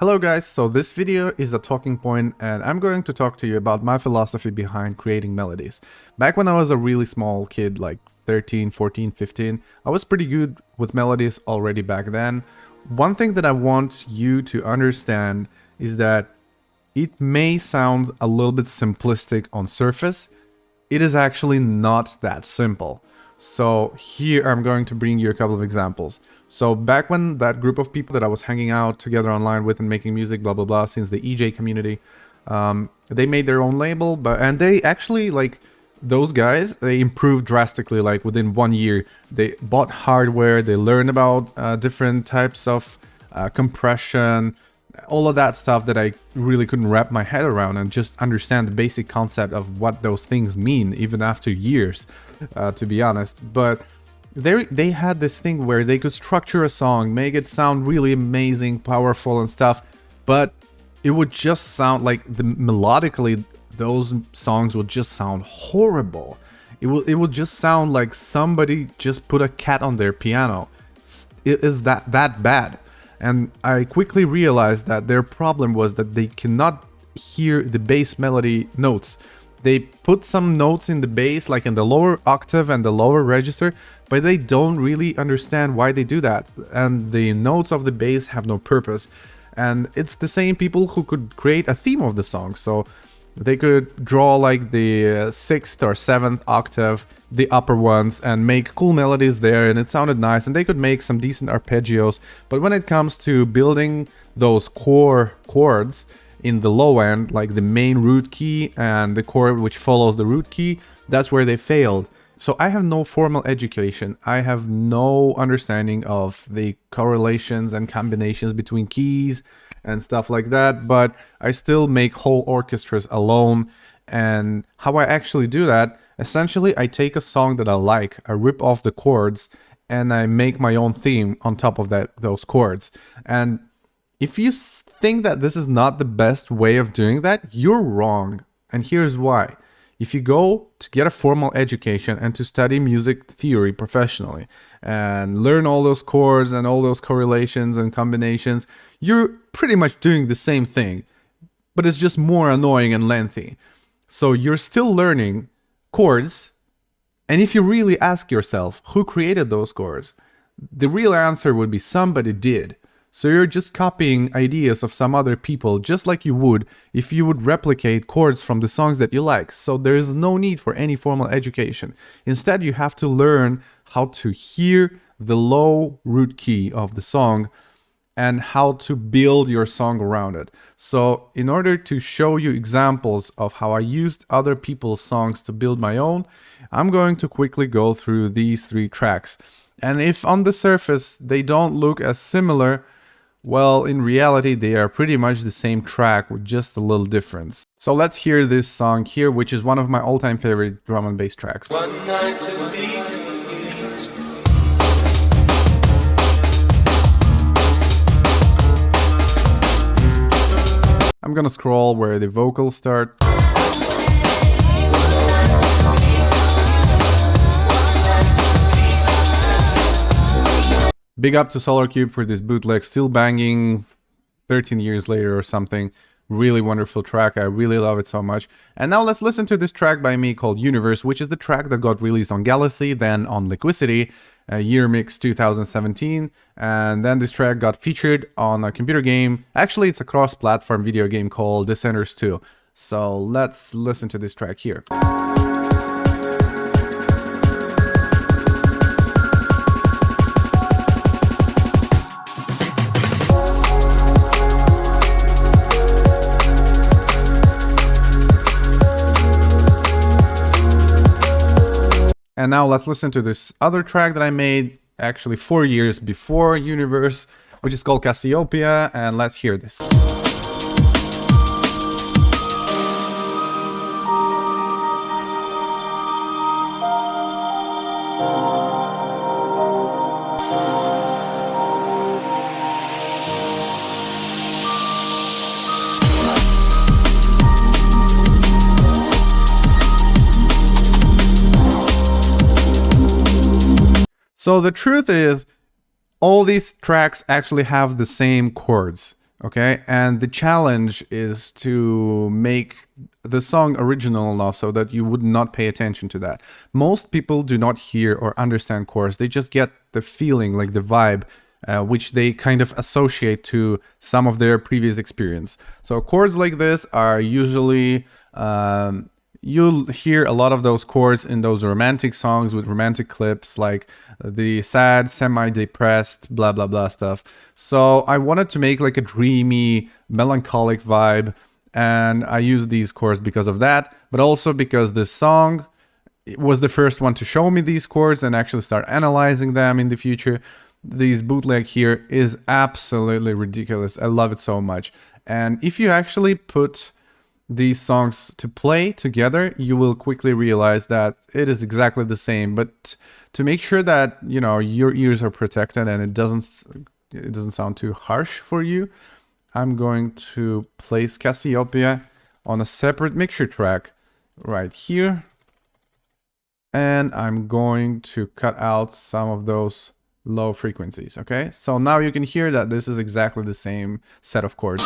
Hello guys, so this video is a talking point and I'm going to talk to you about my philosophy behind creating melodies. Back when I was a really small kid, like 13, 14, 15, I was pretty good with melodies already back then. One thing that I want you to understand is that it may sound a little bit simplistic on surface. It is actually not that simple. So here I'm going to bring you a couple of examples. So back when that group of people that I was hanging out together online with and making music, blah, blah, blah, since the EJ community, they made their own label, and they actually, like, those guys, they improved drastically, like within 1 year. They bought hardware, they learned about different types of compression, all of that stuff that I really couldn't wrap my head around and just understand the basic concept of what those things mean, even after years, to be honest. But they had this thing where they could structure a song, make it sound really amazing, powerful and stuff, but it would just sound like melodically, those songs would just sound horrible. It would just sound like somebody just put a cat on their piano. It is that bad. And I quickly realized that their problem was that they cannot hear the bass melody notes. They put some notes in the bass, like in the lower octave and the lower register, but they don't really understand why they do that. And the notes of the bass have no purpose. And it's the same people who could create a theme of the song. So they could draw like the 6th or 7th octave, the upper ones, and make cool melodies there, and it sounded nice, and they could make some decent arpeggios. But when it comes to building those core chords in the low end, like the main root key and the chord which follows the root key, that's where they failed. So I have no formal education. I have no understanding of the correlations and combinations between keys and stuff like that, but I still make whole orchestras alone. And how I actually do that, essentially I take a song that I like, I rip off the chords, and I make my own theme on top of those chords. And if you think that this is not the best way of doing that, you're wrong. And here's why. If you go to get a formal education and to study music theory professionally and learn all those chords and all those correlations and combinations, you're pretty much doing the same thing, but it's just more annoying and lengthy. So you're still learning chords, and if you really ask yourself who created those chords, the real answer would be somebody did. So you're just copying ideas of some other people, just like you would if you would replicate chords from the songs that you like. So there is no need for any formal education. Instead, you have to learn how to hear the low root key of the song and how to build your song around it. So in order to show you examples of how I used other people's songs to build my own, I'm going to quickly go through these 3 tracks. And if on the surface they don't look as similar, well, in reality, they are pretty much the same track with just a little difference. So let's hear this song here, which is one of my all-time favorite drum and bass tracks. One night to be confused. I'm gonna scroll where the vocals start. Big up to Solar Cube for this bootleg, still banging 13 years later or something. Really wonderful track, I really love it so much. And now let's listen to this track by me called Universe, which is the track that got released on Galaxy, then on Liquidity, Year Mix 2017. And then this track got featured on a computer game. Actually, it's a cross-platform video game called Descenders 2. So let's listen to this track here. And now let's listen to this other track that I made actually 4 years before Universe, which is called Cassiopeia, and let's hear this. So the truth is, all these tracks actually have the same chords. Okay, and the challenge is to make the song original enough so that you would not pay attention to that. Most people do not hear or understand chords, they just get the feeling, like the vibe, which they kind of associate to some of their previous experience. So chords like this are usually, you'll hear a lot of those chords in those romantic songs with romantic clips, like the sad, semi-depressed, blah blah blah stuff. So I wanted to make like a dreamy, melancholic vibe, and I used these chords because of that, but also because this song was the first one to show me these chords and actually start analyzing them in the future. This bootleg here is absolutely ridiculous. I love it so much. And if you actually put these songs to play together, you will quickly realize that it is exactly the same. But to make sure that, you know, your ears are protected and it doesn't sound too harsh for you, I'm going to place Cassiopeia on a separate mixture track right here, and I'm going to cut out some of those low frequencies. Okay, so now you can hear that this is exactly the same set of chords.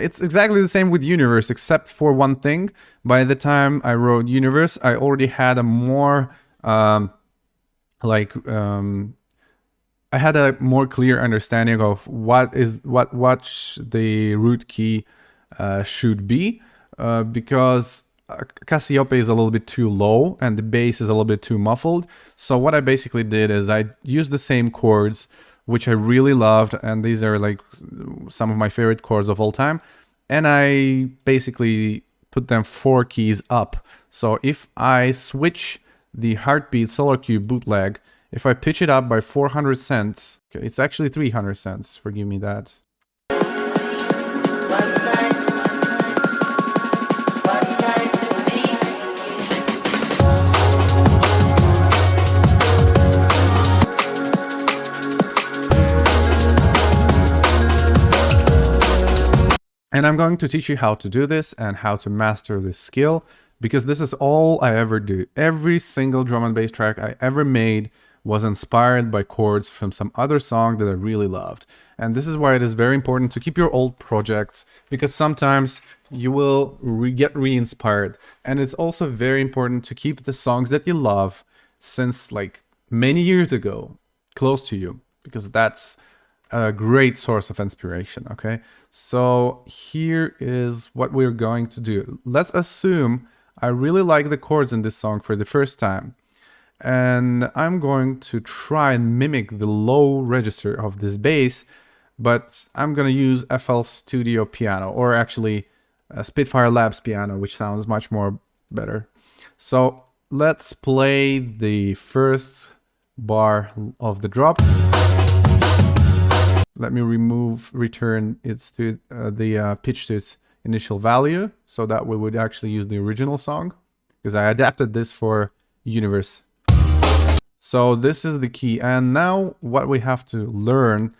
It's exactly the same with Universe, except for one thing. By the time I wrote Universe, I already had a more I had a more clear understanding of what the root key should be, because Cassiopeia is a little bit too low and the bass is a little bit too muffled. So what I basically did is I used the same chords, which I really loved, and these are like some of my favorite chords of all time, and I basically put them 4 keys up. So if I switch the Heartbeat Solar Cube bootleg, if I pitch it up by 400 cents, okay, it's actually 300 cents, forgive me that. And I'm going to teach you how to do this and how to master this skill, because this is all I ever do. Every single drum and bass track I ever made was inspired by chords from some other song that I really loved. And this is why it is very important to keep your old projects, because sometimes you will get re-inspired. And it's also very important to keep the songs that you love since like many years ago close to you, because that's a great source of inspiration. Okay, so here is what we're going to do. Let's assume I really like the chords in this song for the first time, and I'm going to try and mimic the low register of this bass, but I'm going to use FL Studio piano, or actually Spitfire Labs piano, which sounds much more better. So let's play the first bar of the drop. Let me return its to the pitch to its initial value, so that we would actually use the original song, because I adapted this for Universe. So this is the key, and now what we have to learn,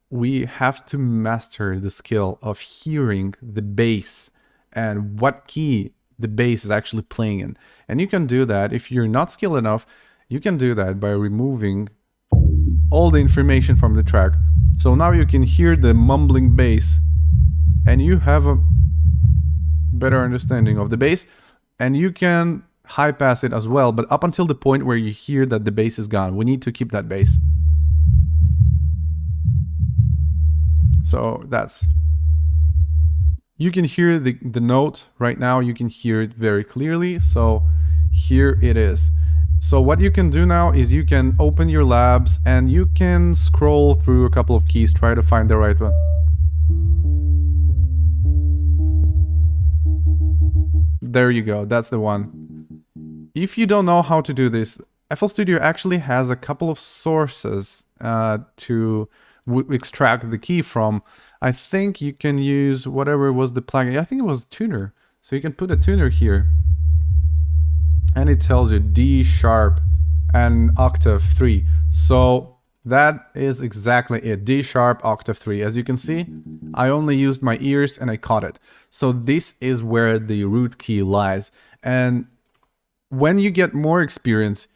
we have to master the skill of hearing the bass and what key the bass is actually playing in. And you can do that if you're not skilled enough. You can do that by removing all the information from the track. So now you can hear the mumbling bass, and you have a better understanding of the bass, and you can high pass it as well, but up until the point where you hear that the bass is gone. We need to keep that bass. So that's, you can hear the note right now, you can hear it very clearly. So here it is. So what you can do now is you can open your labs and you can scroll through a couple of keys, try to find the right one. There you go, that's the one. If you don't know how to do this, FL Studio actually has a couple of sources to extract the key from. I think you can use whatever was the plugin. I think it was tuner. So you can put a tuner here, and it tells you D sharp and octave 3. So That is exactly it. D sharp, octave 3. As you can see, I only used my ears and I caught it. So this is where the root key lies. And when you get more experience,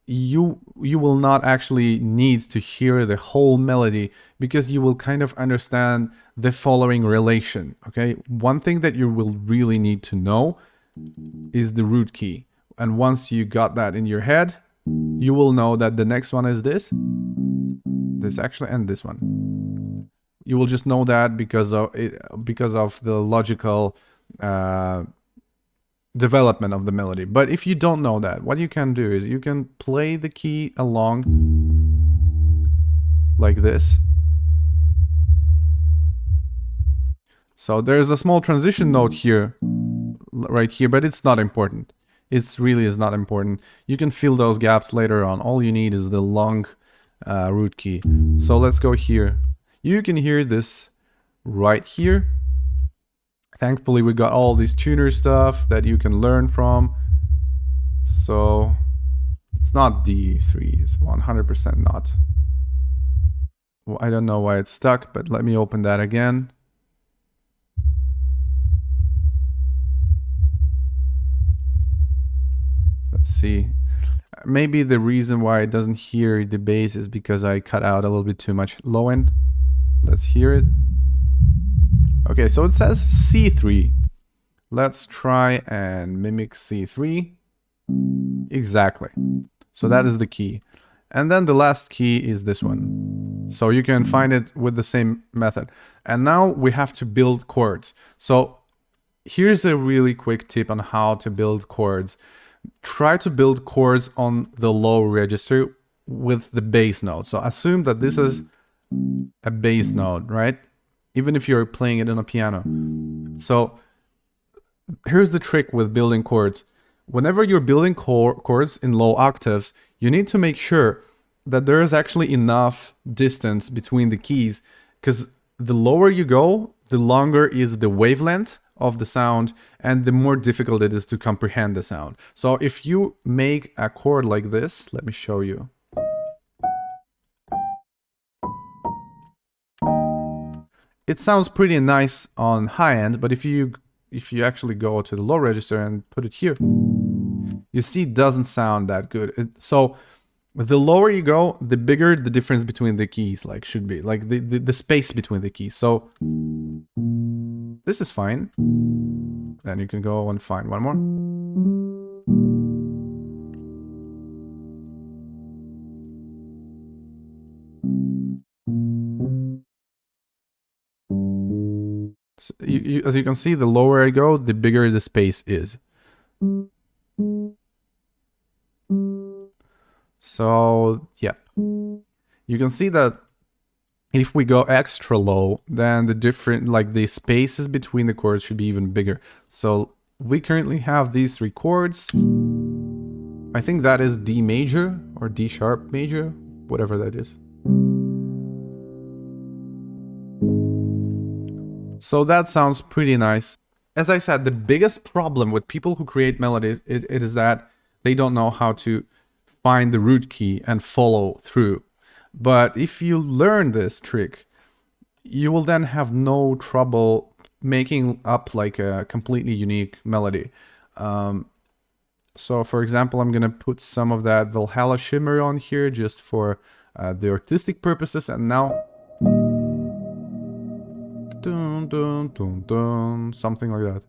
you will not actually need to hear the whole melody, because you will kind of understand the following relation. Okay, one thing that you will really need to know is the root key. And once you got that in your head, you will know that the next one is this actually, and this one. You will just know that because of it, because of the logical development of the melody. But if you don't know that, what you can do is you can play the key along like this. So there's a small transition note here, right here, but it's not important. It really is not important. You can fill those gaps later on. All you need is the long root key. So let's go here. You can hear this right here. Thankfully, we got all this tuner stuff that you can learn from. So it's not D3, it's 100% not. Well, I don't know why it's stuck, but let me open that again. Let's see. Maybe the reason why it doesn't hear the bass is because I cut out a little bit too much low end. Let's hear it. Okay, so it says C3. Let's try and mimic C3. Exactly. So that is the key. And then the last key is this one. So you can find it with the same method. And now we have to build chords. So here's a really quick tip on how to build chords. Try to build chords on the low register with the bass note. So assume that this is a bass note, right? Even if you're playing it on a piano. So here's the trick with building chords. Whenever you're building chords in low octaves, you need to make sure that there is actually enough distance between the keys, because the lower you go, the longer is the wavelength of the sound and the more difficult it is to comprehend the sound. So if you make a chord like this, let me show you. It sounds pretty nice on high end, but if you actually go to the low register and put it here, you see it doesn't sound that good. So the lower you go, the bigger the difference between the keys should be, like the space between the keys. So this is fine. Then you can go and find one more. So as you can see, the lower I go, the bigger the space is. So, yeah. You can see that if we go extra low, then the spaces between the chords should be even bigger. So we currently have these 3 chords. I think that is D major or D sharp major, whatever that is. So that sounds pretty nice. As I said, the biggest problem with people who create melodies, it is that they don't know how to find the root key and follow through. But if you learn this trick, you will then have no trouble making up like a completely unique melody. So for example, I'm gonna put some of that Valhalla shimmer on here just for the artistic purposes, and now dun, dun, dun, dun, something like that.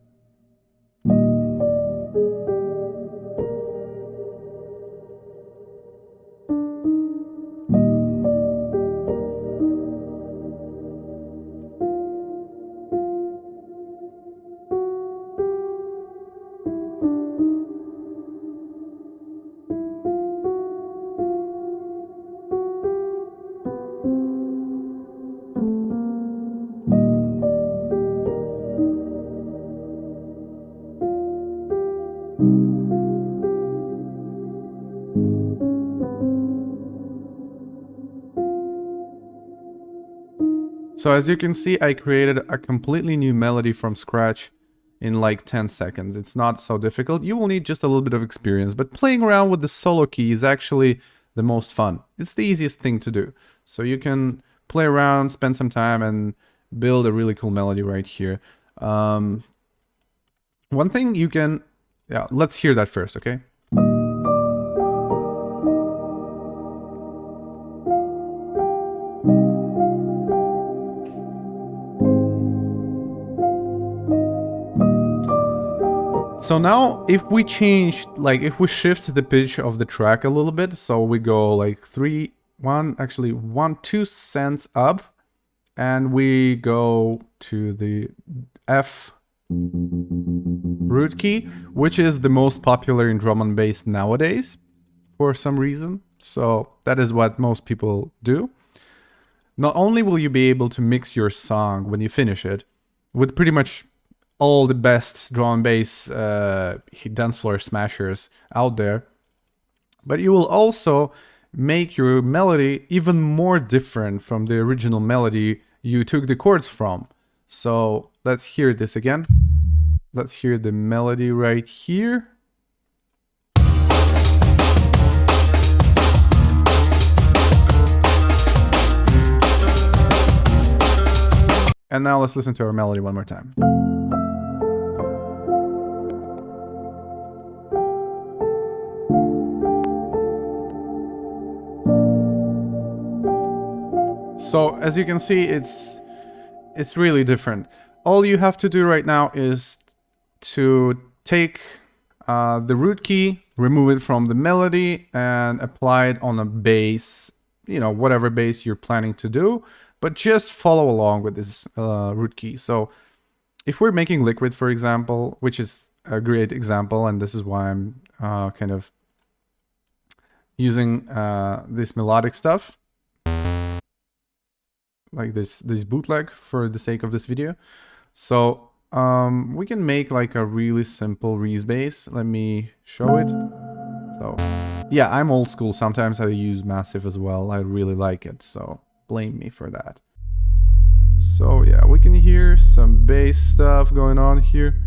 So as you can see, I created a completely new melody from scratch in like 10 seconds. It's not so difficult. You will need just a little bit of experience, but playing around with the solo key is actually the most fun. It's the easiest thing to do. So you can play around, spend some time, and build a really cool melody right here. One thing you can, yeah, let's hear that first, okay? So now if we change, like if we shift the pitch of the track a little bit, so we go like 2 cents up, and we go to the F root key, which is the most popular in drum and bass nowadays for some reason. So that is what most people do. Not only will you be able to mix your song when you finish it with pretty much all the best drum and bass dance floor smashers out there, but you will also make your melody even more different from the original melody you took the chords from. So let's hear this again. Let's hear the melody right here. And now let's listen to our melody one more time. So as you can see, it's really different. All you have to do right now is to take the root key, remove it from the melody, and apply it on a bass, you know, whatever bass you're planning to do, but just follow along with this root key. So if we're making liquid, for example, which is a great example, and this is why I'm kind of using this melodic stuff, like this bootleg for the sake of this video. So we can make like a really simple Reese bass. Let me show it. So yeah, I'm old school. Sometimes I use massive as well. I really like it, so blame me for that. So yeah, we can hear some bass stuff going on here.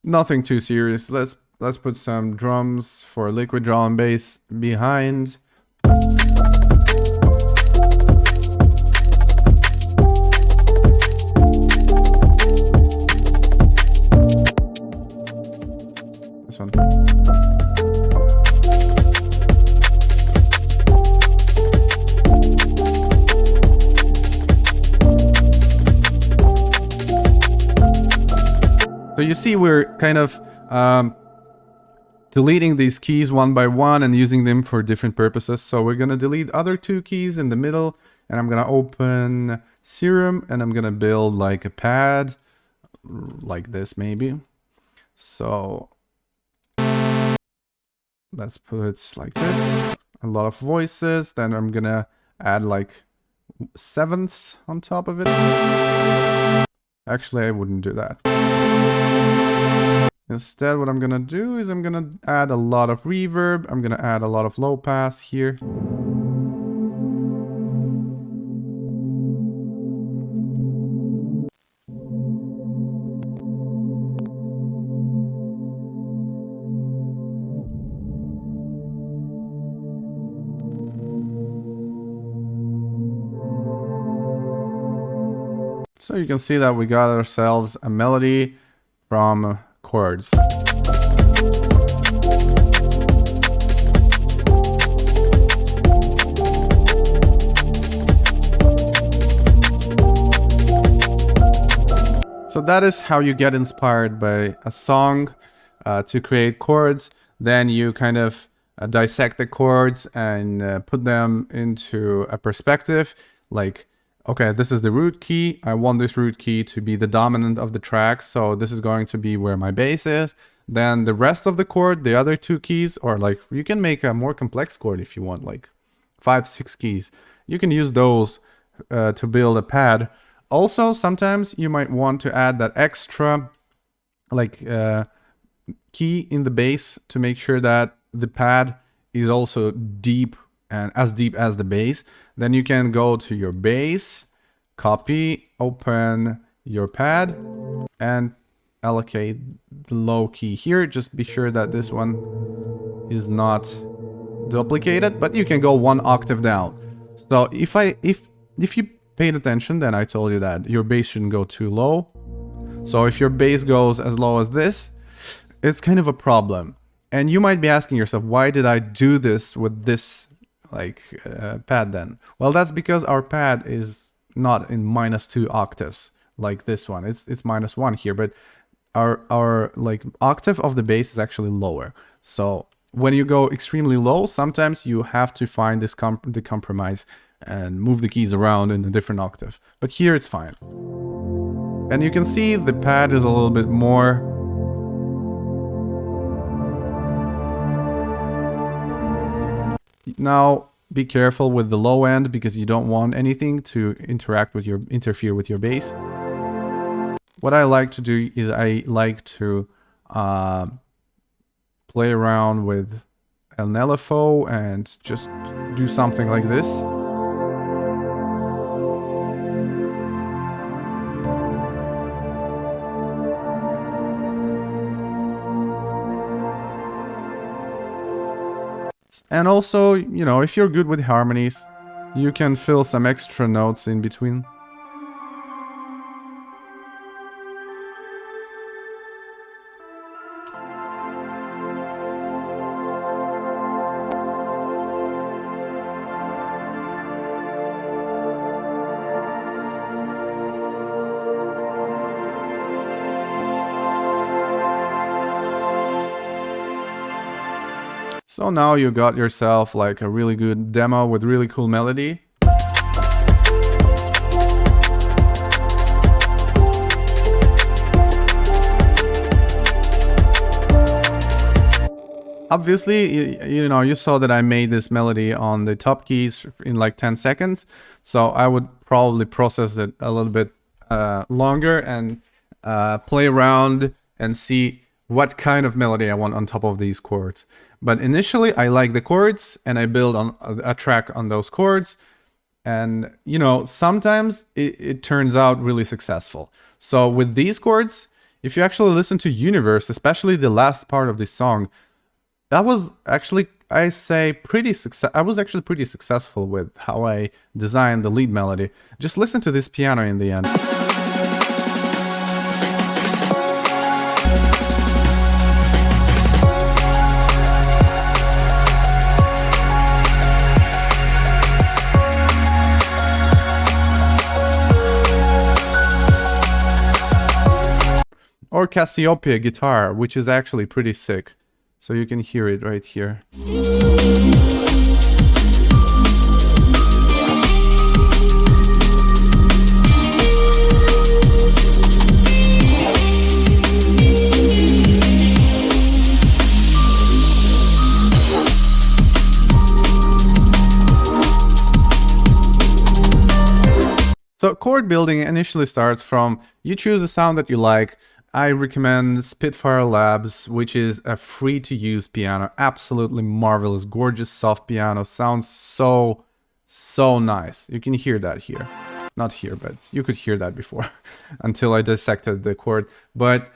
Nothing too serious. Let's put some drums for liquid drum and bass behind. One. So you see we're kind of deleting these keys one by one and using them for different purposes. So we're going to delete other two keys in the middle, and I'm going to open Serum, and I'm going to build like a pad like this maybe. So let's put it like this. A lot of voices. Then I'm gonna add like sevenths on top of it. Actually, I wouldn't do that. Instead, what I'm gonna do is I'm gonna add a lot of reverb. I'm gonna add a lot of low pass here. So you can see that we got ourselves a melody from chords. So that is how you get inspired by a song to create chords. Then you kind of dissect the chords and put them into a perspective, like, okay, this is the root key. I want this root key to be the dominant of the track, so this is going to be where my bass is. Then the rest of the chord, the other two keys, or like you can make a more complex chord if you want, like 5, 6 keys. You can use those to build a pad. Also, sometimes you might want to add that extra like key in the bass to make sure that the pad is also deep and as deep as the bass. Then you can go to your bass, copy, open your pad, and allocate the low key here. Just be sure that this one is not duplicate it, but you can go one octave down. So if you paid attention, then I told you that your bass shouldn't go too low. So if your bass goes as low as this, it's kind of a problem. And you might be asking yourself, why did I do this with this pad then? Well, that's because our pad is not in -2 octaves like this one. It's -1 here, but our like octave of the bass is actually lower. So when you go extremely low, sometimes you have to find this the compromise and move the keys around in a different octave. But here it's fine. And you can see the pad is a little bit more. Now be careful with the low end because you don't want anything to interfere with your bass. What I like to do is I like to play around with an LFO and just do something like this. And also, you know, if you're good with harmonies, you can fill some extra notes in between. So now you got yourself like a really good demo with really cool melody. Obviously, you know, you saw that I made this melody on the top keys in like 10 seconds. So I would probably process it a little bit longer and play around and see what kind of melody I want on top of these chords. But initially, I like the chords and I build on a track on those chords. And, you know, sometimes it turns out really successful. So with these chords, if you actually listen to Universe, especially the last part of this song, that was actually, I say, I was actually pretty successful with how I designed the lead melody. Just listen to this piano in the end. Or Cassiopeia guitar, which is actually pretty sick. So you can hear it right here. So chord building initially starts from you choose a sound that you like. I recommend Spitfire Labs, which is a free-to-use piano. Absolutely marvelous, gorgeous, soft piano. Sounds so nice. You can hear that here. Not here, but you could hear that before until I dissected the chord. But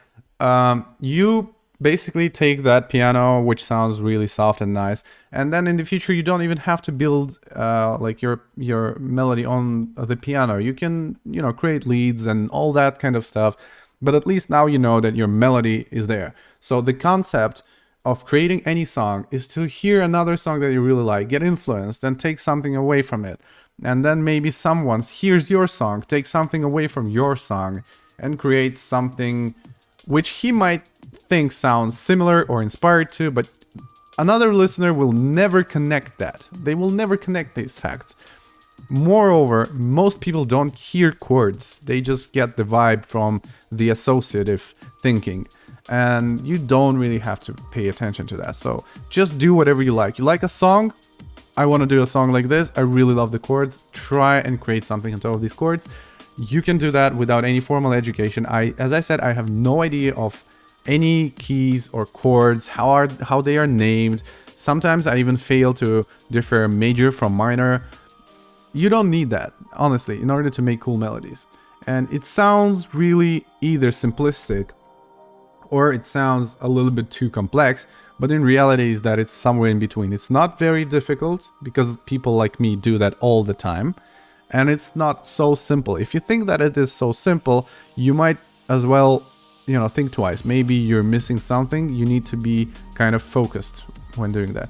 you basically take that piano, which sounds really soft and nice, and then in the future you don't even have to build like your melody on the piano. You can, you know, create leads and all that kind of stuff. But at least now you know that your melody is there. So the concept of creating any song is to hear another song that you really like, get influenced, and take something away from it. And then maybe someone hears your song, takes something away from your song, and creates something which he might think sounds similar or inspired to, but another listener will never connect that. They will never connect these facts. Moreover, most people don't hear chords. They just get the vibe from the associative thinking. And you don't really have to pay attention to that. So just do whatever you like. You like a song? I want to do a song like this. I really love the chords. Try and create something on top of these chords. You can do that without any formal education. As I said, I have no idea of any keys or chords, how they are named. Sometimes I even fail to differ major from minor. You don't need that, honestly, in order to make cool melodies. And it sounds really either simplistic or it sounds a little bit too complex, but in reality is that it's somewhere in between. It's not very difficult because people like me do that all the time, and it's not so simple. If you think that it is so simple, you might as well, think twice. Maybe you're missing something. You need to be kind of focused when doing that.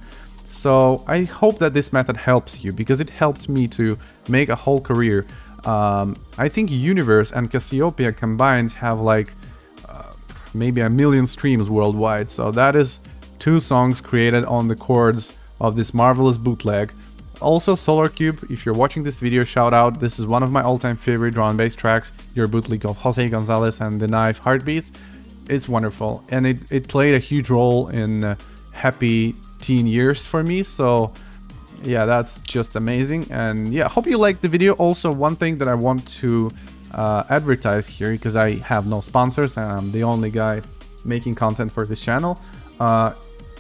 So I hope that this method helps you, because it helped me to make a whole career. I think Universe and Cassiopeia combined have like maybe 1 million streams worldwide. So that is 2 songs created on the chords of this marvelous bootleg. Also, Solar Cube, if you're watching this video, shout out. This is one of my all-time favorite drum and bass tracks, your bootleg of Jose Gonzalez and the Knife Heartbeats. It's wonderful, and it played a huge role in happy teen years for me. So yeah, that's just amazing. And yeah, hope you liked the video. Also, one thing that I want to advertise here, because I have no sponsors and I'm the only guy making content for this channel,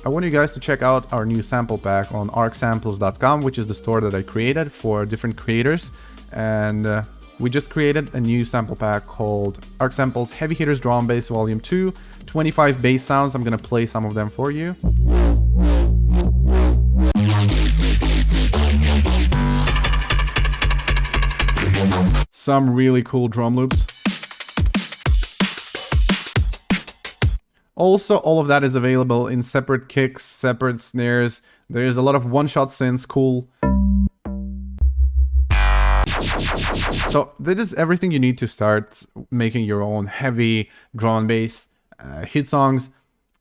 I want you guys to check out our new sample pack on arcsamples.com, which is the store that I created for different creators. And we just created a new sample pack called Arc Samples Heavy Hitters Drum Bass Volume 2, 25 bass sounds. I'm gonna play some of them for you. Some really cool drum loops. Also, all of that is available in separate kicks, separate snares. There is a lot of one-shot synths, cool. So that is everything you need to start making your own heavy drum and bass hit songs.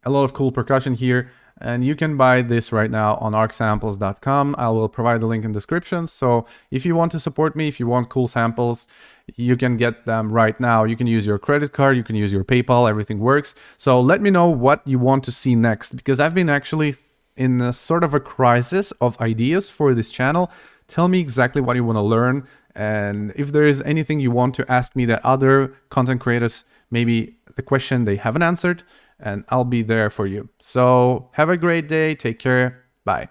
A lot of cool percussion here. And you can buy this right now on arcsamples.com. I will provide the link in the description. So if you want to support me, if you want cool samples, you can get them right now. You can use your credit card, you can use your PayPal, everything works. So let me know what you want to see next, because I've been actually in a sort of a crisis of ideas for this channel. Tell me exactly what you want to learn. And if there is anything you want to ask me that other content creators, maybe the question they haven't answered, and I'll be there for you. So have a great day. Take care. Bye.